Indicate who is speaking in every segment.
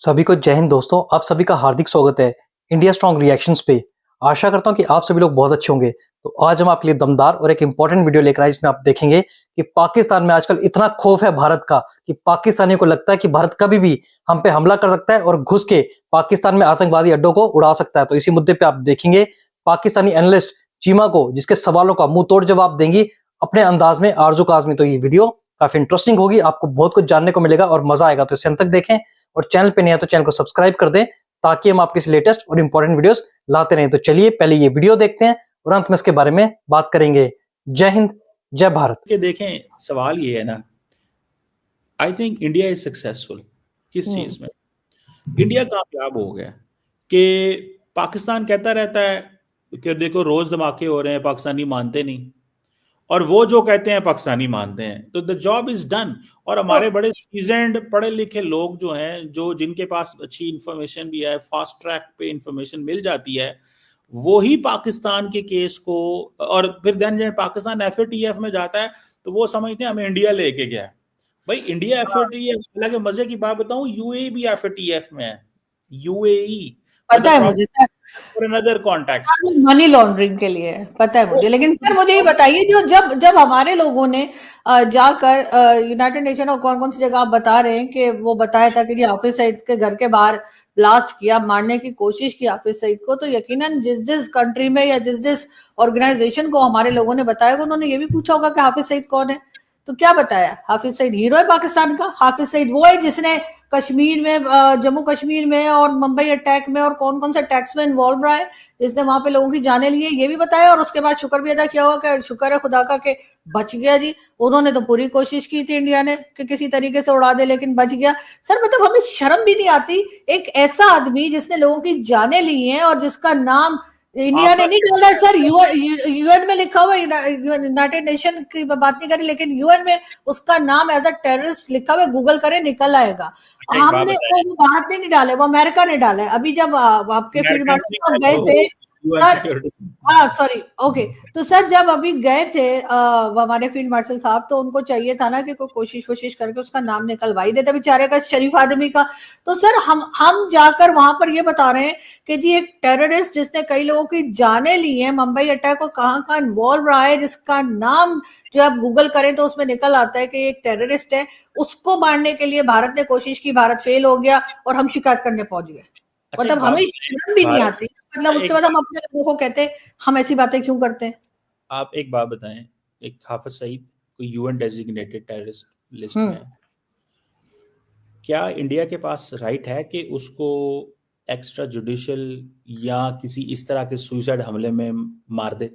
Speaker 1: सभी को जय हिंद दोस्तों। आप सभी का हार्दिक स्वागत है इंडिया स्ट्रॉन्ग रिएक्शंस पे। आशा करता हूं कि आप सभी लोग बहुत अच्छे होंगे। तो आज हम आपके लिए दमदार और एक इंपॉर्टेंट वीडियो लेकर आए, जिसमें आप देखेंगे कि पाकिस्तान में आजकल इतना खौफ है भारत का कि पाकिस्तानियों को लगता है कि भारत कभी भी हम पे हमला कर सकता है और घुस के पाकिस्तान में आतंकवादी अड्डों को उड़ा सकता है। तो इसी मुद्दे पे आप देखेंगे पाकिस्तानी एनालिस्ट चीमा को, जिसके सवालों का मुंह तोड़ जवाब देंगी अपने अंदाज में आरजू काजमी। तो ये वीडियो काफी इंटरेस्टिंग होगी, आपको बहुत कुछ जानने को मिलेगा और मजा आएगा। तो इसे अंत तक देखें और चैनल पे नया तो चैनल को सब्सक्राइब कर दें, ताकि हम आपके लेटेस्ट और इंपॉर्टेंट वीडियोस लाते रहें। तो चलिए पहले ये वीडियो देखते हैं और अंत में इसके बारे में बात करेंगे। जय हिंद, जय भारत।
Speaker 2: के देखें, सवाल ये है ना, I think India is successful. किस चीज में इंडिया कामयाब हो गया कि पाकिस्तान कहता रहता है कि देखो रोज धमाके हो रहे हैं, पाकिस्तानी मानते नहीं, और वो जो कहते हैं पाकिस्तानी मानते हैं, तो द जॉब इज डन। और हमारे बड़े सीजन्ड पढ़े लिखे लोग जो हैं, जो जिनके पास अच्छी इंफॉर्मेशन भी है, फास्ट ट्रैक पे इंफॉर्मेशन मिल जाती है, वो ही पाकिस्तान के केस को, और फिर देन जब पाकिस्तान एफएटीएफ में जाता है तो वो समझते हैं हमें इंडिया लेके गया। भाई इंडिया एफएटीएफ, हालांकि मजे की बात बताऊं, यूएई भी एफएटीएफ में है। यूएई
Speaker 3: पता है मुझे sir,
Speaker 2: for another context,
Speaker 3: money laundering के लिए पता है मुझे। लेकिन सर मुझे ये बताइए, जो जब जब हमारे लोगों ने जाकर यूनाइटेड नेशन और कौन कौन सी जगह आप बता रहे हैं कि वो बताया था कि हाफिज सईद के घर के बाहर ब्लास्ट किया, मारने की कोशिश की हाफिज सईद को, तो यकीनन जिस जिस कंट्री में या जिस जिस ऑर्गेनाइजेशन को हमारे लोगों ने बताया, उन्होंने ये भी पूछा होगा कि हाफिज सईद कौन है। तो क्या बताया? हाफिज सईद हीरो है पाकिस्तान का। हाफिज सईद वो है जिसने कश्मीर में, जम्मू कश्मीर में और मुंबई अटैक में और कौन कौन से अटैक्स में इन्वॉल्व रहा है, जिसने वहां पे लोगों की जाने ली है, ये भी बताया। और उसके बाद शुक्र भी अदा किया होगा कि शुक्र है खुदा का कि बच गया जी। उन्होंने तो पूरी कोशिश की थी इंडिया ने कि किसी तरीके से उड़ा दे, लेकिन बच गया। सर मतलब हमें शर्म भी नहीं आती, एक ऐसा आदमी जिसने लोगों की जाने ली है और जिसका नाम इंडिया ने नहीं डाला है सर, यूएन में लिखा हुआ है, यूनाइटेड नेशन की बात नहीं करी, लेकिन यूएन में उसका नाम एज अ टेररिस्ट लिखा हुआ है, गूगल करे निकल आएगा। हमने वो भारत ने नहीं डाले, वो अमेरिका ने डाला है। अभी जब आपके फील्ड मार्शल साहब गए थे सर, हाँ सॉरी ओके, तो सर जब अभी गए थे हमारे फील्ड मार्शल साहब, तो उनको चाहिए था ना कि कोई कोशिश करके उसका नाम निकलवाई देते बेचारे का, शरीफ आदमी का। तो सर हम जाकर वहां पर ये बता रहे हैं कि जी एक टेररिस्ट जिसने कई लोगों की जाने ली है, मुंबई अटैक को कहाँ इन्वॉल्व रहा है, जिसका नाम जो आप गूगल करें तो उसमें निकल आता है कि एक टेररिस्ट है, उसको मारने के लिए भारत ने कोशिश की, भारत फेल हो गया और हम शिकायत करने पहुंच गए। मतलब हमें शर्म भी नहीं आती, मतलब उसके बाद हम अपने लोगों को कहते हैं हम ऐसी बातें क्यों करते हैं।
Speaker 2: आप एक बात बताएं, एक हाफिज सईद कोई यूएन डेजिग्नेटेड टेररिस्ट लिस्ट में है, क्या इंडिया के पास राइट है कि उसको एक्स्ट्रा जुडिशियल या किसी इस तरह के सुसाइड हमले में मार दे?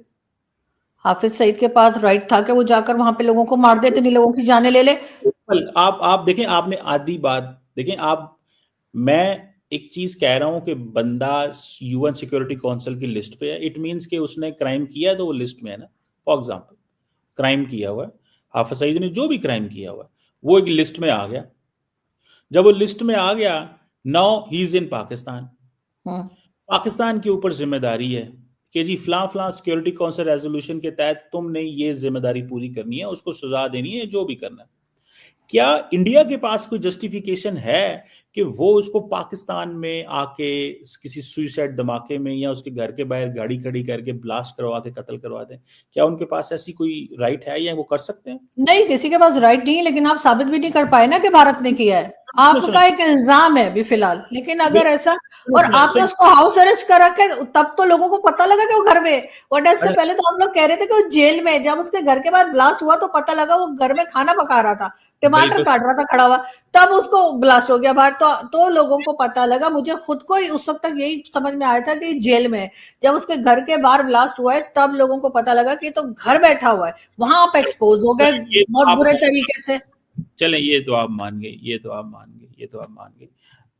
Speaker 3: हाफिज सईद के पास राइट था कि वो जाकर वहां पे लोगों को मार देते, नहीं लोगों की जाने ले ले।
Speaker 2: आप देखें, आपने आधी बात देखें। आप, मैं एक चीज कह रहा हूं कि बंदा यूएन सिक्योरिटी काउंसिल की लिस्ट पे है, इट मींस कि उसने क्राइम किया है, तो वो लिस्ट में है ना। फॉर एग्जांपल क्राइम किया हुआ है, हाफिज सईद ने जो भी क्राइम किया हुआ है वो एक लिस्ट में आ गया। जब वो लिस्ट में आ गया, now he is in Pakistan. Pakistan के ऊपर जिम्मेदारी है कि जी फलां सिक्योरिटी काउंसिल रेजोल्यूशन के तहत तुमने ये जिम्मेदारी पूरी करनी है, उसको सजा देनी है, जो भी करना है। क्या इंडिया के पास कोई जस्टिफिकेशन है कि वो उसको पाकिस्तान में आके किसी सुसाइड धमाके में या उसके घर के बाहर गाड़ी खड़ी करके ब्लास्ट करवा के कत्ल करवा दें? क्या उनके पास ऐसी कोई राइट है या वो कर सकते हैं?
Speaker 3: नहीं, किसी के पास राइट नहीं है, लेकिन आप साबित भी नहीं कर पाए ना कि भारत ने किया है। आपका एक इल्जाम है अभी फिलहाल, लेकिन अगर ऐसा, और आपने उसको हाउस अरेस्ट कर रखा है, तब तो लोगों को पता लगा कि वो घर में, और इससे पहले तो हम लोग कह रहे थे कि वो जेल में। जब उसके घर के बाद ब्लास्ट हुआ तो पता लगा वो घर में खाना पका रहा था, टमाटर काट रहा था खड़ा हुआ, तब उसको ब्लास्ट हो गया बाहर। तो लोगों को पता लगा, मुझे खुद को उस वक्त तक यही समझ में आया था कि जेल में है। जब उसके घर के बाहर ब्लास्ट हुआ है तब लोगों को पता लगा कि तो घर बैठा हुआ है, वहां आप एक्सपोज हो गए बहुत बुरे तरीके से।
Speaker 2: चलें, ये तो आप मान गए।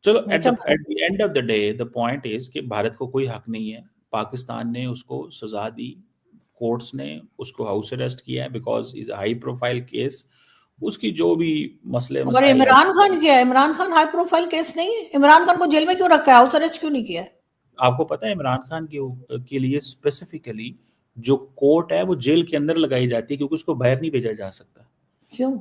Speaker 2: चलो, at the end of the day the point is कि भारत को कोई हक नहीं है। पाकिस्तान ने उसको सजा दी, कोर्ट्स ने उसको हाउस अरेस्ट किया है because is high profile case. उसकी जो भी मसले
Speaker 3: और इमरान खान किया है, Imran Khan high profile case नहीं है। इमरान खान को जेल में क्यों रखा है, हाउस अरेस्ट क्यों नहीं किया है?
Speaker 2: आपको पता है इमरान खान के लिए स्पेसिफिकली जो कोर्ट है वो जेल के अंदर लगाई जाती है, क्योंकि उसको बाहर नहीं भेजा जा सकता।
Speaker 3: क्यों?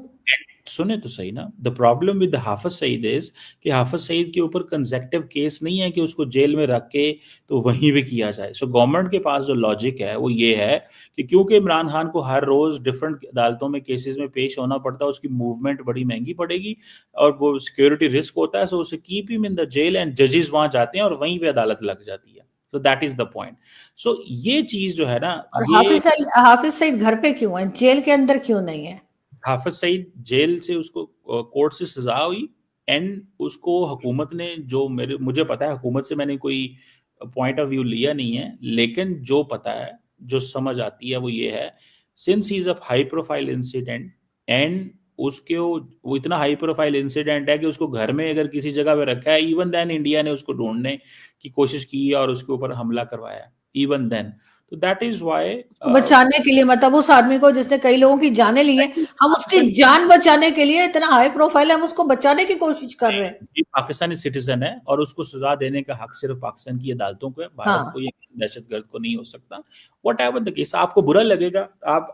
Speaker 2: सुने तो सही ना, the problem with Hafiz Saeed is कि हाफिज सईद के ऊपर कंसेक्टिव केस नहीं है कि उसको जेल में रख के तो वहीं पे किया जाए। सो गवर्नमेंट के पास जो लॉजिक है वो ये है कि क्योंकि इमरान खान को हर रोज डिफरेंट अदालतों में केसेस में पेश होना पड़ता है, उसकी मूवमेंट बड़ी महंगी पड़ेगी और वो सिक्योरिटी रिस्क होता है, सो उसे keep him in the jail and जजेस वहां जाते हैं और वहीं पे अदालत लग जाती है। So that is the point. So ये चीज जो है ना,
Speaker 3: और
Speaker 2: ये
Speaker 3: हाफिज सईद घर पे क्यों है, जेल के अंदर क्यों नहीं है?
Speaker 2: हाफिज सईद जेल से उसको कोर्ट से सजा हुई एंड उसको हुकूमत ने, जो मुझे पता है, हुकूमत से मैंने कोई पॉइंट ऑफ व्यू लिया नहीं है, लेकिन जो पता है, जो समझ आती है वो ये है, since he is a high profile incident and उसके वो इतना हाई प्रोफाइल इंसिडेंट है कि उसको घर में अगर किसी जगह पे रखा है, इवन देन इंडिया ने उसको ढूंढने की कोशिश की और उसके ऊपर हमला करवाया, इवन देन। तो दैट इज वाई
Speaker 3: बचाने के लिए, मतलब उस आदमी को जिसने कई लोगों की जानें ली हैं, हम उसकी जान बचाने के लिए, इतना हाई प्रोफाइल है, हम उसको बचाने की कोशिश कर रहे हैं।
Speaker 2: ये पाकिस्तानी सिटीजन है और उसको सजा देने का हक सिर्फ पाकिस्तान की अदालतों को है, भारत
Speaker 3: हाँ।
Speaker 2: को या किसी दहशतगर्द को नहीं हो सकता। वट एवर द केस, आपको बुरा लगेगा,
Speaker 3: आप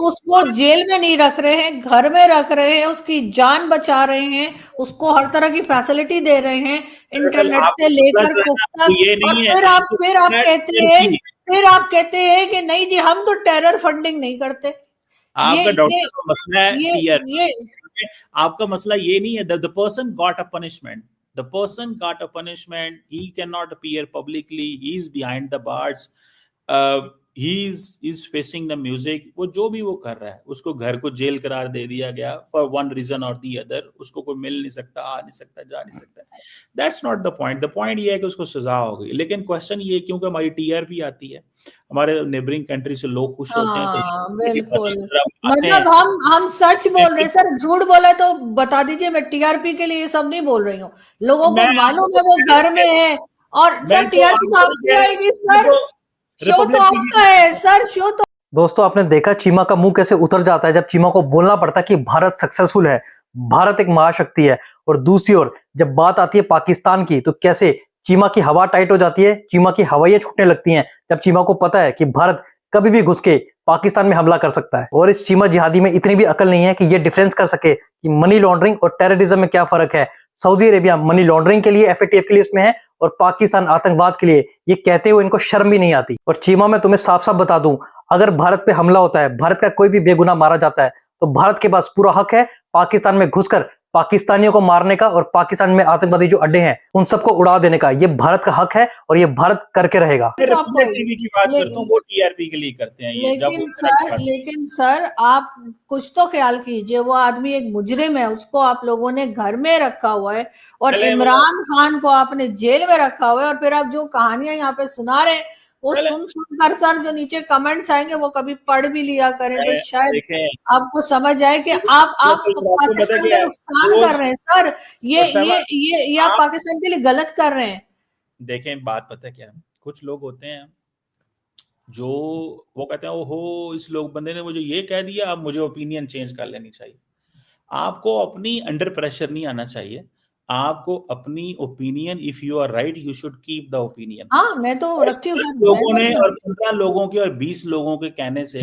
Speaker 3: उसको जेल में नहीं रख रहे हैं, घर में रख रहे हैं, उसकी जान बचा रहे हैं, उसको हर तरह की फैसिलिटी दे रहे हैं, इंटरनेट से लेकर कुक तक, और फिर आप कहते हैं कि नहीं जी हम तो टेरर फंडिंग नहीं करते।
Speaker 2: आपका डॉक्टर का मसला है
Speaker 3: ये
Speaker 2: आपका मसला ये नहीं है। The person got a punishment, the person got a punishment, he cannot appear publicly, he is behind the bars, he is facing the music, वो जो भी वो कर रहा है, उसको घर को जेल करार दे दिया गया for one reason or the other, उसको कोई मिल नहीं सकता, आ नहीं सकता, जा नहीं सकता। That's not the point, the point ये है कि उसको सजा हो गई। लेकिन क्वेश्चन ये, क्योंकि हमारी टीआरपी आती है, हमारे नेबरिंग कंट्री से लोग खुश होते हैं, तो
Speaker 3: बिल्कुल, मतलब हम सच बोल रहे हैं सर, झूठ बोले तो बता दीजिए, मैं टीआरपी के लिए ये सब नहीं बोल रही हूँ, लोगों को मालूम है वो घर में है, और सर टीआरपी तो आपकी आएगी सर, शो तो आपका है सर, शो तो।
Speaker 1: दोस्तों आपने देखा चीमा का मुंह कैसे उतर जाता है जब चीमा को बोलना पड़ता है कि भारत सक्सेसफुल है, भारत एक महाशक्ति है, और दूसरी ओर जब बात आती है पाकिस्तान की तो कैसे चीमा की हवा टाइट हो जाती है, चीमा की हवाइयां छूटने लगती हैं जब चीमा को पता है कि भारत कभी भी घुस के पाकिस्तान में हमला कर सकता है। और इस चीमा जिहादी में इतनी भी अकल नहीं है कि ये डिफरेंस कर सके कि मनी लॉन्ड्रिंग और टेररिज्म में क्या फर्क है। सऊदी अरेबिया मनी लॉन्ड्रिंग के लिए एफएटीएफ की लिस्ट में है और पाकिस्तान आतंकवाद के लिए। ये कहते हुए इनको शर्म भी नहीं आती। और चीमा मैं तुम्हें साफ साफ बता दूं, अगर भारत पे हमला होता है, भारत का कोई भी बेगुनाह मारा जाता है, तो भारत के पास पूरा हक है पाकिस्तान में घुसकर पाकिस्तानियों को मारने का और पाकिस्तान में आतंकवादी जो अड्डे हैं उन सबको उड़ा देने का। ये भारत का हक है और ये भारत करके रहेगा।
Speaker 2: टीवी की बात करता हूं, वो टीआरपी के लिए करते हैं ये।
Speaker 3: लेकिन सर आप कुछ तो ख्याल कीजिए, वो आदमी एक मुजरिम है, उसको आप लोगों ने घर में रखा हुआ है, और इमरान खान को आपने जेल में रखा हुआ है, और फिर आप जो कहानियां यहाँ पे सुना रहे हैं वो सुनकर सर जो नीचे कमेंट्स आएंगे वो कभी पढ़ भी लिया करें तो शायद आपको समझ आए कि आप पाकिस्तान का नुकसान कर रहे हैं सर। ये आप पाकिस्तान के लिए गलत कर रहे हैं।
Speaker 2: देखें बात पता है क्या, कुछ लोग होते हैं जो वो कहते हैं ओहो इस लोग बंदे ने मुझे ये कह दिया, अब मुझे ओपिनियन चेंज कर लेनी चाहिए। आपको अपनी अंडर प्रेशर नहीं आना चाहिए, आपको अपनी opinion, if you are right you should keep the opinion.
Speaker 3: हाँ मैं तो रखती हूँ।
Speaker 2: लोगों ने और 15 लोगों के और 20 लोगों के कहने से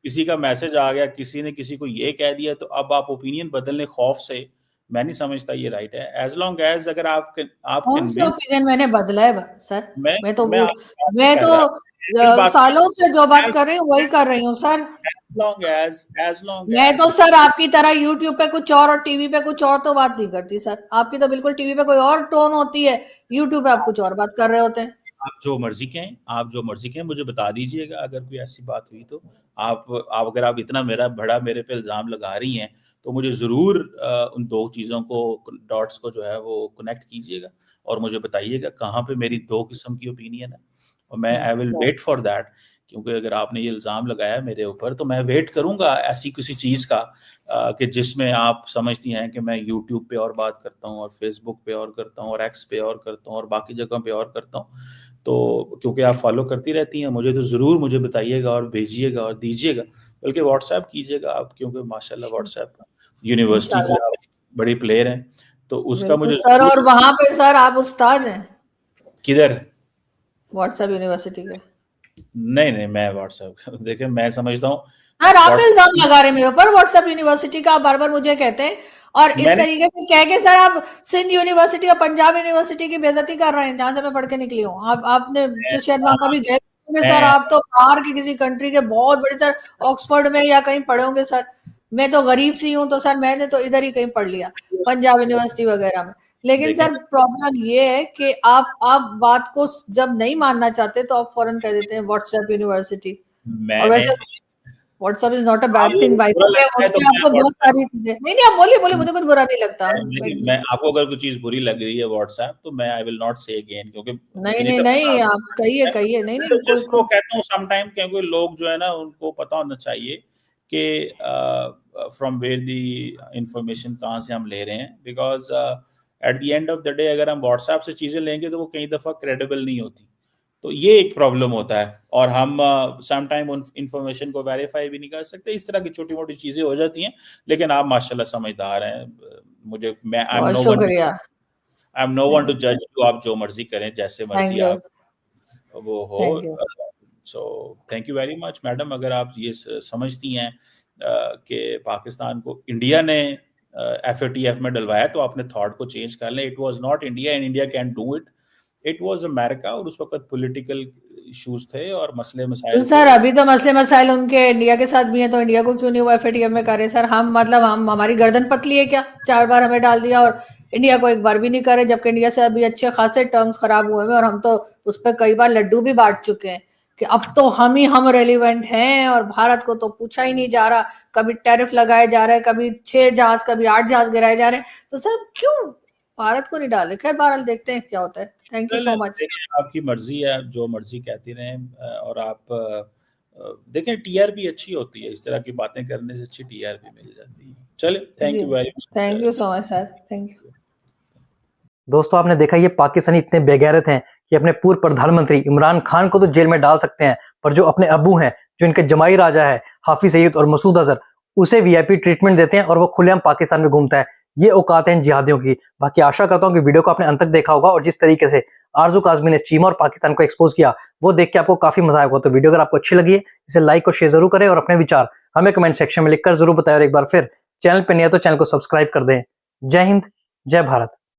Speaker 2: किसी का मैसेज आ गया, किसी ने किसी को ये कह दिया, तो अब आप ओपिनियन बदलने खौफ से, मैं नहीं समझता ये राइट है। एज लॉन्ग एज अगर आप
Speaker 3: ओपिनियन मैंने बदला है सर, मैं तो सालों से जो बात कर रही हूँ वही कर रही हूँ सर। मैं तो सर आपकी तरह यूट्यूब पे कुछ और टीवी पे कुछ और तो बात नहीं करती सर। आपकी तो बिल्कुल टीवी पे कोई और टोन होती है, यूट्यूब पे आप कुछ और बात कर रहे होते हैं।
Speaker 2: आप जो मर्जी कहें, मुझे बता दीजिएगा अगर कोई ऐसी बात हुई तो। अगर आप इतना मेरे पे इल्जाम लगा रही हैं तो मुझे जरूर उन दो चीजों को, डॉट्स को जो है वो कनेक्ट कीजिएगा और मुझे बताइएगा कहाँ पे मेरी दो किस्म की ओपिनियन है, और मैं I will wait for that. क्योंकि अगर आपने ये इल्जाम लगाया मेरे ऊपर तो मैं वेट करूंगा ऐसी किसी चीज का कि जिसमें आप समझती हैं कि मैं यूट्यूब पे और बात करता हूँ और फेसबुक पे और करता हूँ और एक्स पे और करता हूँ और बाकी जगह पे और करता हूँ। तो क्योंकि आप फॉलो करती रहती हैं मुझे, तो जरूर मुझे बताइएगा और भेजिएगा और दीजिएगा, बल्कि व्हाट्सएप कीजिएगा आप, क्योंकि माशाल्लाह व्हाट्सएप यूनिवर्सिटी की आप बड़ी प्लेयर हैं, तो उसका मुझे
Speaker 3: सर। और वहां पे सर आप उस्ताद हैं
Speaker 2: किधर?
Speaker 3: व्हाट्सएप यूनिवर्सिटी के?
Speaker 2: नहीं मैं व्हाट्सएप देखिए मैं समझता हूँ
Speaker 3: सर आप
Speaker 2: WhatsApp-
Speaker 3: इल्जाम लगा रहे हैं मेरे ऊपर व्हाट्सएप यूनिवर्सिटी का, आप बार बार मुझे कहते हैं और इस
Speaker 2: मैंने
Speaker 3: तरीके से कह के सर आप सिंध यूनिवर्सिटी और पंजाब यूनिवर्सिटी की बेइज्जती कर रहे हैं जहां से मैं पढ़ के निकली हूँ। आपने तो शायद वहां कभी गए होंगे सर,
Speaker 2: मैं
Speaker 3: आप तो बाहर की किसी कंट्री के बहुत बड़े सर, ऑक्सफोर्ड में या कहीं पढ़े होंगे सर। मैं तो गरीब सी हूँ, तो सर मैंने तो इधर ही कहीं पढ़ लिया, पंजाब यूनिवर्सिटी वगैरह में। लेकिन
Speaker 2: देखिए
Speaker 3: सर प्रॉब्लम ये है कि आप बात को जब नहीं मानना चाहते तो आप फौरन कह देते हैं व्हाट्सएप यूनिवर्सिटी। और
Speaker 2: मैंने
Speaker 3: वैसे WhatsApp is not a bad
Speaker 2: आपको
Speaker 3: थिंग बाय द
Speaker 2: बुरा
Speaker 3: वे,
Speaker 2: लगता है तो
Speaker 3: उसमें
Speaker 2: मैं
Speaker 3: आपको बहुत
Speaker 2: WhatsApp
Speaker 3: सारी चीजें, नहीं नहीं आप बोलिए बोलिए, मुझे कुछ बुरा नहीं लगता।
Speaker 2: लेकिन मैं आपको अगर कुछ चीज बुरी लग रही है व्हाट्सएप, तो मैं आई विल नॉट से अगेन, क्योंकि
Speaker 3: नहीं
Speaker 2: इतनी
Speaker 3: नहीं
Speaker 2: दफा
Speaker 3: नहीं आप कहिए कहिए, नहीं
Speaker 2: मैं
Speaker 3: नहीं
Speaker 2: तो
Speaker 3: कोई
Speaker 2: जिसको कहता हूँ समटाइम, क्योंकि लोग जो है ना उनको पता होना चाहिए कि फ्रॉम वेयर दी इंफॉर्मेशन कहाँ से हम ले रहे हैं, because at the end of the day अगर हम व्हाट्सएप से चीजें लेंगे तो वो कई दफा क्रेडिबल नहीं होती, तो ये एक प्रॉब्लम होता है। और हम समटाइम उन इंफॉर्मेशन को वेरीफाई भी नहीं कर सकते, इस तरह की छोटी मोटी चीजें हो जाती हैं। लेकिन आप माशाल्लाह समझदार हैं, मुझे मैं आई एम
Speaker 3: बहुत
Speaker 2: नो वन
Speaker 3: शुक्रिया।
Speaker 2: I am no one to जज यू, आप जो मर्जी करें, जैसे
Speaker 3: थैंक
Speaker 2: मर्जी
Speaker 3: यू
Speaker 2: आप वो हो।
Speaker 3: Thank you.
Speaker 2: So thank you very much madam, अगर आप ये समझती हैं कि पाकिस्तान को इंडिया ने FATF में डलवाया, तो आपने थॉट को चेंज कर लें। It was not India and India can do it, it was America, और उस वक्त पॉलिटिकल इश्यूज थे और मसले
Speaker 3: तो
Speaker 2: मसाइल
Speaker 3: सर
Speaker 2: थे।
Speaker 3: अभी तो मसले मसाइल उनके इंडिया के साथ भी हैं, तो इंडिया को क्यों नहीं वो FATF में करे सर? हम मतलब हम हमारी गर्दन पतली है क्या? 4 बार हमें डाल दिया और इंडिया को एक बार भी नहीं करे, जबकि इंडिया से अभी अच्छे खासे टर्म्स खराब हुए हैं और हम तो उस पर कई बार लड्डू भी बांट चुके हैं कि अब तो हम रेलिवेंट हैं और भारत को तो पूछा ही नहीं जा रहा। कभी टैरिफ लगाए जा रहे हैं, कभी 6 जहाज कभी 8 जहाज गिराए जा रहे हैं, तो सर क्यों भारत को नहीं डाले? खैर बहरहाल देखते हैं क्या होता है। Thank you so much.
Speaker 2: देखिए, आपकी मर्जी है, जो मर्जी कहती रहें। और आप देखें, TRP अच्छी होती है, इस तरह की बातें करने से अच्छी TRP मिल जाती है। चले, thank
Speaker 3: ji
Speaker 2: you very much.
Speaker 3: Thank you so much sir, thank you.
Speaker 1: दोस्तों आपने देखा ये पाकिस्तानी इतने बेगैरत हैं कि अपने पूर्व प्रधानमंत्री इमरान खान को तो जेल में डाल सकते हैं, पर जो अपने अबू हैं, जो इनके जमाई राजा है हाफिज सईद और मसूद अजहर, उसे VIP ट्रीटमेंट देते हैं और वो खुलेआम पाकिस्तान में घूमता है। ये औकात है इन जिहादियों की। बाकी आशा करता हूं कि वीडियो को आपने अंत तक देखा होगा और जिस तरीके से आरजू काज़मी ने चीमा और पाकिस्तान को एक्सपोज किया, वो देख के आपको काफी मजा आएगा। तो वीडियो अगर आपको अच्छी लगी है, इसे लाइक और शेयर जरूर करें और अपने विचार हमें कमेंट सेक्शन में लिखकर जरूर बताएं। और एक बार फिर चैनल पर नहीं है तो चैनल को सब्सक्राइब कर दें। जय हिंद, जय भारत।